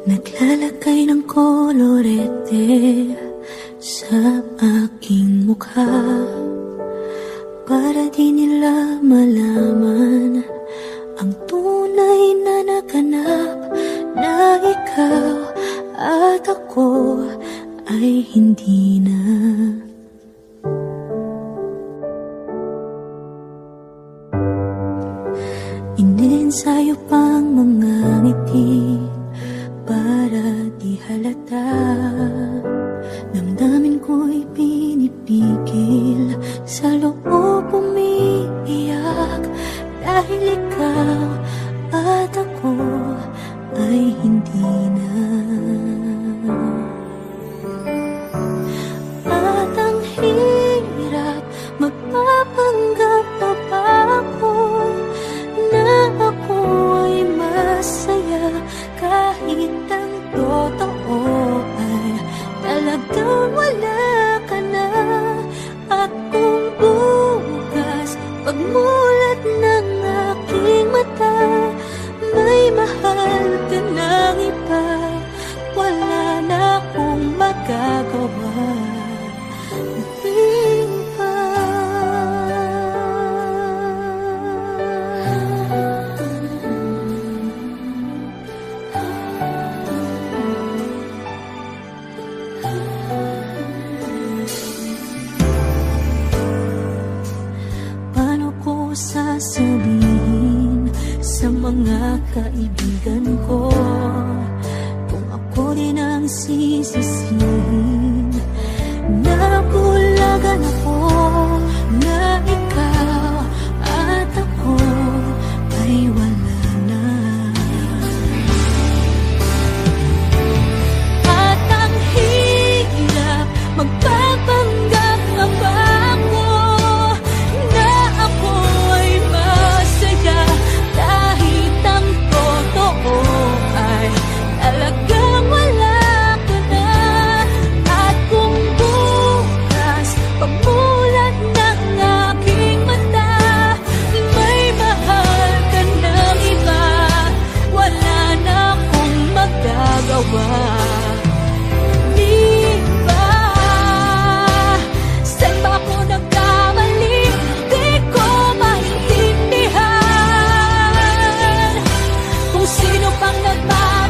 Naglalagay ng kolorete sa aking mukha para di nila malaman ang tunay na naganap, na ikaw at ako ay hindi na. Iniensayo pang mga ngiti para di halata. Damdamin ko'y pinipigil, sa loob umiiyak, dahil ikaw at ako ay hindi na. At ang hirap, magpapanggap na ba ako na ako ay masaya, kahit ang totoo ay talagang wala ka na. At kung bukas pagmulat ng aking mata, may mahal ka ng iba, wala na akong magagawa. Paano ko sasabihin sa mga kaibigan ko kung ako din ang sisisihin? Nabulagan ako na ikaw at ako ay wala na. At ang hirap, magpapanggap na ba ako na ako ay masaya, kahit ang totoo ay talagang wala ka na. At kung bukas pagmulat ng aking mata, may mahal ka ng iba, wala na akong magagawa. Di ba? Saan ba ako nagkamali? Di ko maintindihan kung sino pang nagmamahal